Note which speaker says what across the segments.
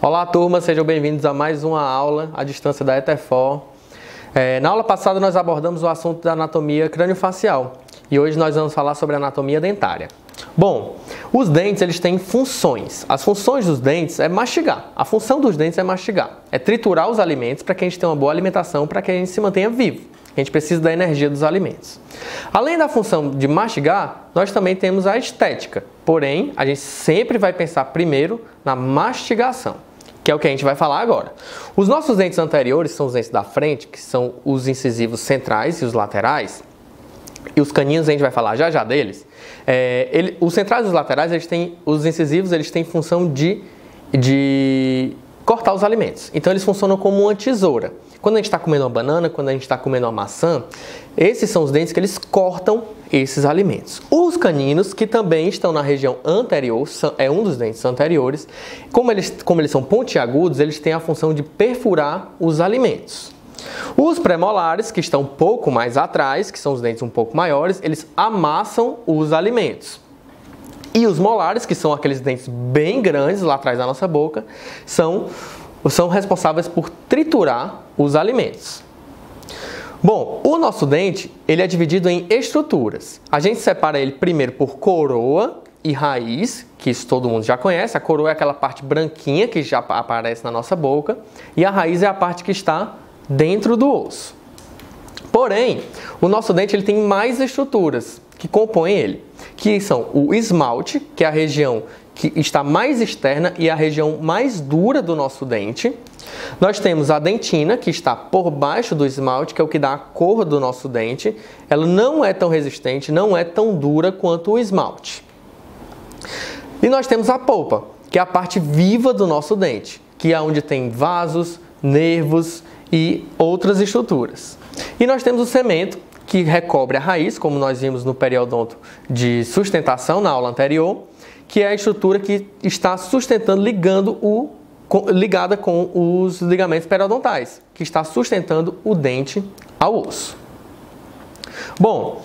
Speaker 1: Olá, turma, sejam bem-vindos a mais uma aula à distância da ETEFOR. Na aula passada nós abordamos o assunto da anatomia crâniofacial e hoje nós vamos falar sobre a anatomia dentária. Bom, os dentes eles têm funções. As funções dos dentes é mastigar. A função dos dentes é mastigar, é triturar os alimentos para que a gente tenha uma boa alimentação, para que a gente se mantenha vivo. A gente precisa da energia dos alimentos. Além da função de mastigar, nós também temos a estética. Porém, a gente sempre vai pensar primeiro na mastigação, que é o que a gente vai falar agora. Os nossos dentes anteriores são os dentes da frente, que são os incisivos centrais e os laterais. E os caninos a gente vai falar já deles. Os centrais e os laterais, os incisivos, eles têm função de cortar os alimentos. Então eles funcionam como uma tesoura. Quando a gente está comendo uma banana, quando a gente está comendo uma maçã, esses são os dentes que eles cortam esses alimentos. Os caninos, que também estão na região anterior, é um dos dentes anteriores, como eles são pontiagudos, eles têm a função de perfurar os alimentos. Os premolares, que estão um pouco mais atrás, que são os dentes um pouco maiores, eles amassam os alimentos. E os molares, que são aqueles dentes bem grandes lá atrás da nossa boca, são responsáveis por triturar os alimentos. Bom, o nosso dente ele é dividido em estruturas. A gente separa ele primeiro por coroa e raiz, que isso todo mundo já conhece. A coroa é aquela parte branquinha que já aparece na nossa boca e a raiz é a parte que está dentro do osso. Porém, o nosso dente ele tem mais estruturas que compõem ele, que são o esmalte, que é a região que está mais externa e a região mais dura do nosso dente. Nós temos a dentina, que está por baixo do esmalte, que é o que dá a cor do nosso dente. Ela não é tão resistente, não é tão dura quanto o esmalte. E nós temos a polpa, que é a parte viva do nosso dente, que é onde tem vasos, nervos e outras estruturas. E nós temos o cemento, que recobre a raiz, como nós vimos no periodonto de sustentação na aula anterior, que é a estrutura que está sustentando, ligada com os ligamentos periodontais, que está sustentando o dente ao osso. Bom,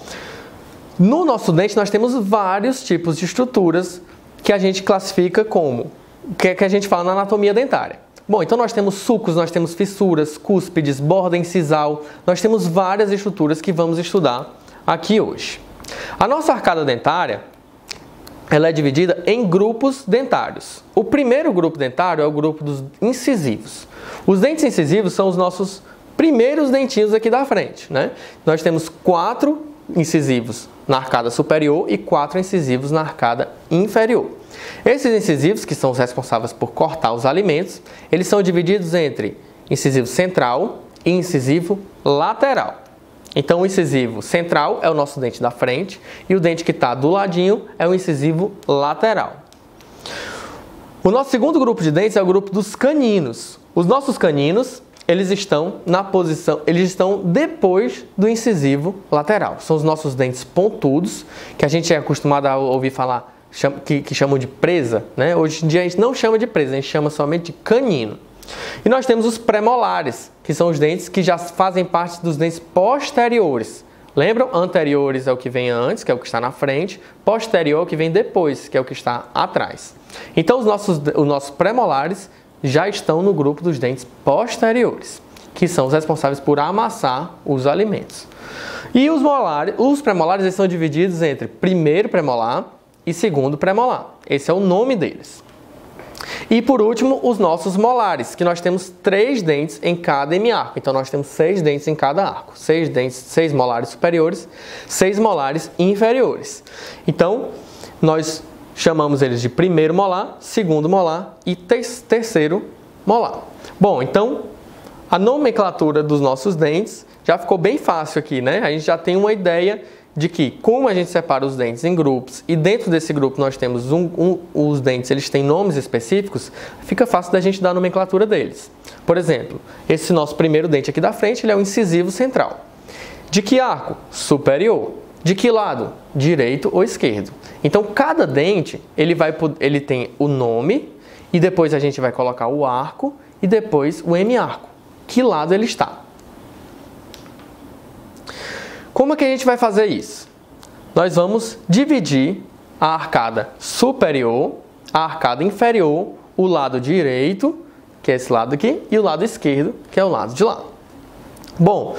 Speaker 1: no nosso dente nós temos vários tipos de estruturas que a gente classifica como, que a gente fala na anatomia dentária. Bom, então nós temos sulcos, nós temos fissuras, cúspides, borda incisal, nós temos várias estruturas que vamos estudar aqui hoje. A nossa arcada dentária, ela é dividida em grupos dentários. O primeiro grupo dentário é o grupo dos incisivos. Os dentes incisivos são os nossos primeiros dentinhos aqui da frente, né? Nós temos 4 incisivos na arcada superior e 4 incisivos na arcada inferior. Esses incisivos, que são os responsáveis por cortar os alimentos, eles são divididos entre incisivo central e incisivo lateral. Então, o incisivo central é o nosso dente da frente e o dente que está do ladinho é o incisivo lateral. O nosso segundo grupo de dentes é o grupo dos caninos. Os nossos caninos, eles estão depois do incisivo lateral. São os nossos dentes pontudos, que a gente é acostumado a ouvir falar que chamam de presa, né? Hoje em dia a gente não chama de presa, a gente chama somente de canino. E nós temos os premolares, que são os dentes que já fazem parte dos dentes posteriores. Lembram? Anteriores é o que vem antes, que é o que está na frente. Posterior é o que vem depois, que é o que está atrás. Então os nossos premolares já estão no grupo dos dentes posteriores, que são os responsáveis por amassar os alimentos. E os premolares eles são divididos entre primeiro premolar e segundo premolar. Esse é o nome deles. E por último, os nossos molares, que nós temos 3 dentes em cada hemiarco. Então nós temos 6 dentes em cada arco. 6 molares superiores, 6 molares inferiores. Então nós chamamos eles de primeiro molar, segundo molar e terceiro molar. Bom, então a nomenclatura dos nossos dentes já ficou bem fácil aqui, né? A gente já tem uma ideia de que, como a gente separa os dentes em grupos e dentro desse grupo nós temos os dentes, eles têm nomes específicos, fica fácil da gente dar a nomenclatura deles. Por exemplo, esse nosso primeiro dente aqui da frente, ele é o incisivo central. De que arco? Superior. De que lado? Direito ou esquerdo. Então, cada dente, ele tem o nome e depois a gente vai colocar o arco e depois o hemiarco. Que lado ele está? Como é que a gente vai fazer isso? Nós vamos dividir a arcada superior, a arcada inferior, o lado direito que é esse lado aqui, e o lado esquerdo, que é o lado de lá. Bom,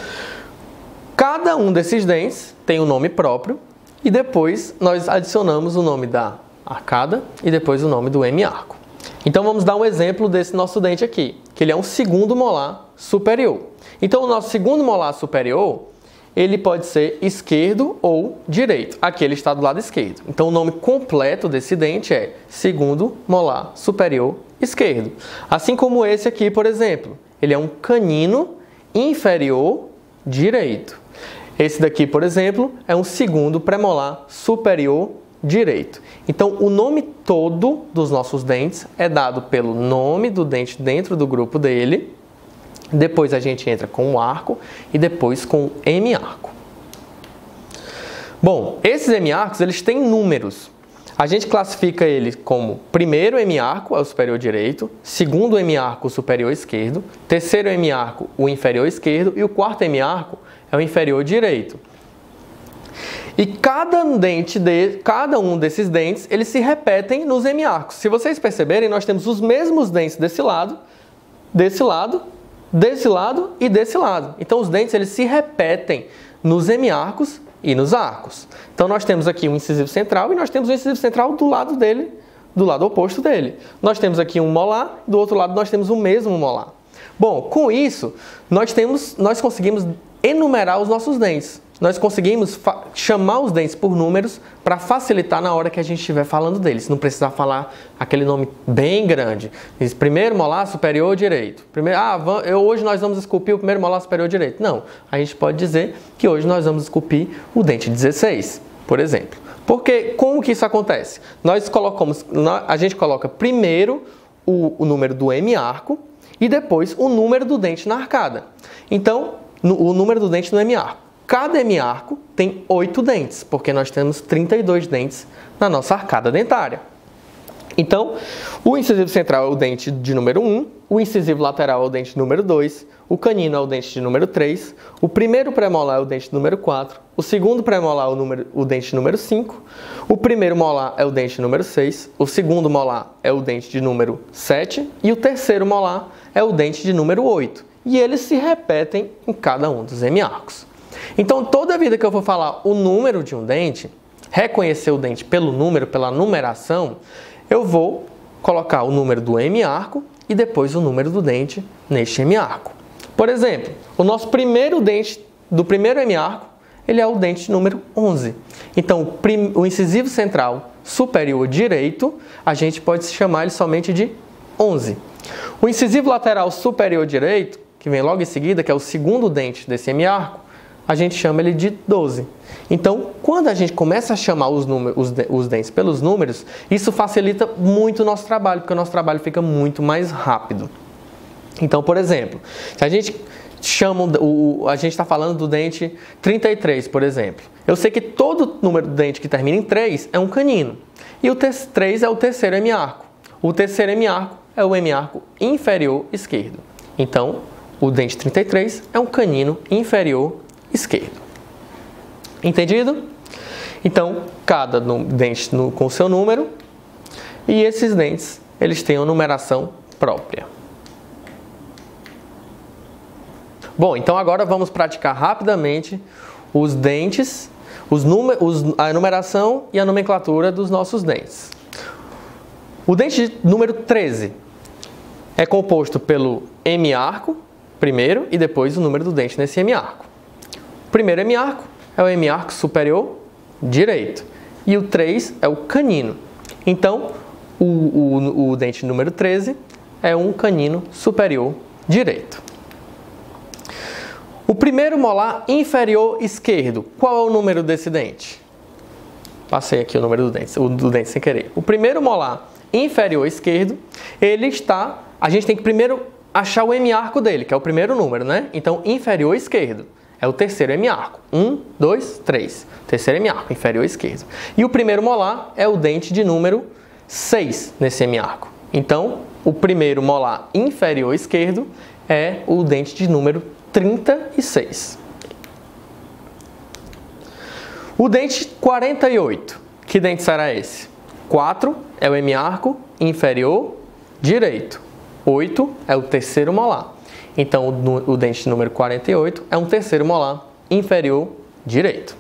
Speaker 1: cada um desses dentes tem um nome próprio e depois nós adicionamos o nome da arcada e depois o nome do hemiarco. Então vamos dar um exemplo desse nosso dente aqui, que ele é um segundo molar superior. Então o nosso segundo molar superior, ele pode ser esquerdo ou direito. Aqui ele está do lado esquerdo. Então o nome completo desse dente é segundo molar superior esquerdo. Assim como esse aqui, por exemplo, ele é um canino inferior direito. Esse daqui, por exemplo, é um segundo premolar superior direito. Então, o nome todo dos nossos dentes é dado pelo nome do dente dentro do grupo dele. Depois a gente entra com o arco e depois com o hemiarco. Bom, esses hemiarcos, eles têm números. A gente classifica ele como primeiro hemiarco, é o superior direito, segundo hemiarco, o superior esquerdo, terceiro hemiarco, o inferior esquerdo e o quarto hemiarco é o inferior direito. E cada um desses dentes, eles se repetem nos hemiarcos. Se vocês perceberem, nós temos os mesmos dentes desse lado, desse lado, desse lado e desse lado. Então os dentes, eles se repetem nos hemiarcos e nos arcos. Então nós temos aqui um incisivo central e nós temos um incisivo central do lado dele, do lado oposto dele. Nós temos aqui um molar, do outro lado nós temos o mesmo molar. Bom, com isso, nós conseguimos enumerar os nossos dentes. Nós conseguimos chamar os dentes por números para facilitar na hora que a gente estiver falando deles. Não precisar falar aquele nome bem grande. Diz, primeiro molar superior direito. Hoje nós vamos esculpir o primeiro molar superior direito. Não, a gente pode dizer que hoje nós vamos esculpir o dente 16, por exemplo. Porque como que isso acontece? A gente coloca primeiro o número do hemiarco e depois o número do dente na arcada. Então, o número do dente no hemiarco. Cada hemiarco tem 8 dentes, porque nós temos 32 dentes na nossa arcada dentária. Então, o incisivo central é o dente de número 1, o incisivo lateral é o dente de número 2, o canino é o dente de número 3, o primeiro premolar é o dente de número 4, o segundo premolar é o dente de número 5, o primeiro molar é o dente de número 6, o segundo molar é o dente de número 7 e o terceiro molar é o dente de número 8. E eles se repetem em cada um dos hemiarcos. Então, toda vida que eu for falar o número de um dente, reconhecer o dente pelo número, pela numeração, eu vou colocar o número do hemiarco e depois o número do dente neste hemiarco. Por exemplo, o nosso primeiro dente do primeiro hemiarco, ele é o dente número 11. Então, o incisivo central superior direito, a gente pode chamar ele somente de 11. O incisivo lateral superior direito, que vem logo em seguida, que é o segundo dente desse hemiarco, a gente chama ele de 12. Então, quando a gente começa a chamar os dentes pelos números, isso facilita muito o nosso trabalho, porque o nosso trabalho fica muito mais rápido. Então, por exemplo, se a gente a gente está falando do dente 33, por exemplo. Eu sei que todo número do dente que termina em 3 é um canino. E o 3 é o terceiro hemiarco. O terceiro hemiarco é o hemiarco inferior esquerdo. Então, o dente 33 é um canino inferior esquerdo. Entendido? Então, cada dente com seu número e esses dentes, eles têm uma numeração própria. Bom, então agora vamos praticar rapidamente os dentes, a numeração e a nomenclatura dos nossos dentes. O dente número 13 é composto pelo hemiarco, primeiro, e depois o número do dente nesse hemiarco. O primeiro hemiarco é o hemiarco superior direito e o 3 é o canino. Então, o dente número 13 é um canino superior direito. O primeiro molar inferior esquerdo, qual é o número desse dente? Passei aqui o número do dente sem querer. O primeiro molar inferior esquerdo, a gente tem que primeiro achar o hemiarco dele, que é o primeiro número, né? Então, inferior esquerdo é o terceiro hemiarco. 1, 2, 3. Terceiro hemiarco, inferior esquerdo. E o primeiro molar é o dente de número 6 nesse hemiarco. Então, o primeiro molar inferior esquerdo é o dente de número 36. O dente 48. Que dente será esse? 4 é o hemiarco inferior direito. 8 é o terceiro molar. Então, o dente número 48 é um terceiro molar inferior direito.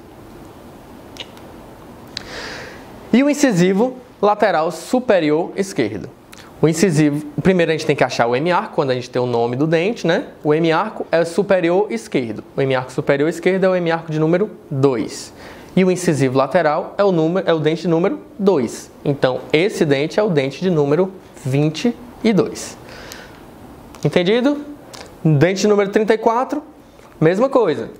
Speaker 1: E o incisivo lateral superior esquerdo. O incisivo, primeiro a gente tem que achar o hemiarco, quando a gente tem o nome do dente, né? O hemiarco é o superior esquerdo. O hemiarco superior esquerdo é o hemiarco de número 2. E o incisivo lateral é o dente número 2. Então, esse dente é o dente de número 22. Entendido? Dente número 34, mesma coisa.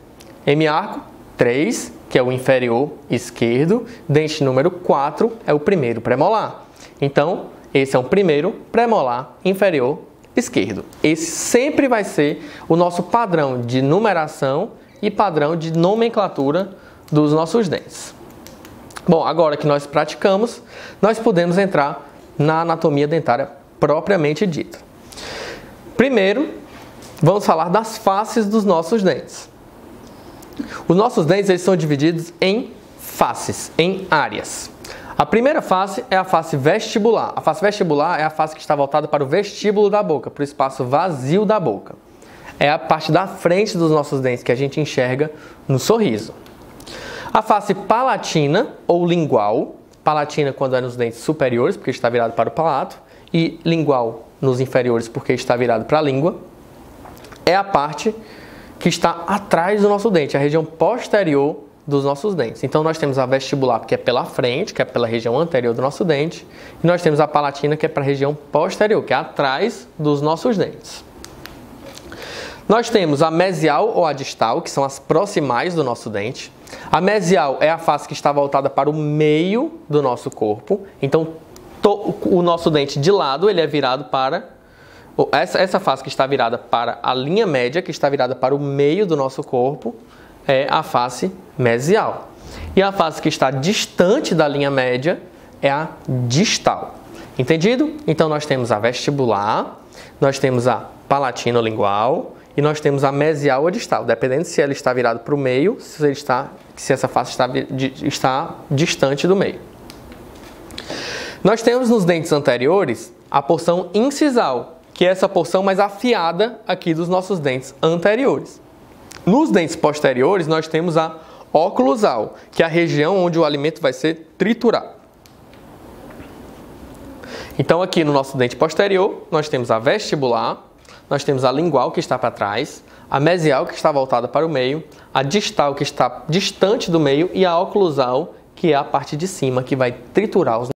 Speaker 1: Hemiarco 3, que é o inferior esquerdo. Dente número 4 é o primeiro premolar. Então, esse é o primeiro premolar inferior esquerdo. Esse sempre vai ser o nosso padrão de numeração e padrão de nomenclatura dos nossos dentes. Bom, agora que nós praticamos, nós podemos entrar na anatomia dentária propriamente dita. Primeiro, vamos falar das faces dos nossos dentes. Os nossos dentes eles são divididos em faces, em áreas. A primeira face é a face vestibular. A face vestibular é a face que está voltada para o vestíbulo da boca, para o espaço vazio da boca. É a parte da frente dos nossos dentes que a gente enxerga no sorriso. A face palatina ou lingual, palatina quando é nos dentes superiores, porque está virado para o palato, e lingual nos inferiores, porque está virado para a língua, é a parte que está atrás do nosso dente, a região posterior dos nossos dentes. Então, nós temos a vestibular, que é pela frente, que é pela região anterior do nosso dente, e nós temos a palatina, que é para a região posterior, que é atrás dos nossos dentes. Nós temos a mesial ou a distal, que são as proximais do nosso dente. A mesial é a face que está voltada para o meio do nosso corpo. Então, o nosso dente de lado, ele é virado para... Essa face que está virada para a linha média, que está virada para o meio do nosso corpo, é a face mesial. E a face que está distante da linha média é a distal. Entendido? Então, nós temos a vestibular, nós temos a palatino-lingual e nós temos a mesial ou distal, dependendo se ela está virada para o meio, se essa face está distante do meio. Nós temos nos dentes anteriores a porção incisal, que é essa porção mais afiada aqui dos nossos dentes anteriores. Nos dentes posteriores, nós temos a oclusal, que é a região onde o alimento vai ser triturado. Então, aqui no nosso dente posterior, nós temos a vestibular, nós temos a lingual, que está para trás, a mesial, que está voltada para o meio, a distal, que está distante do meio, e a oclusal, que é a parte de cima, que vai triturar os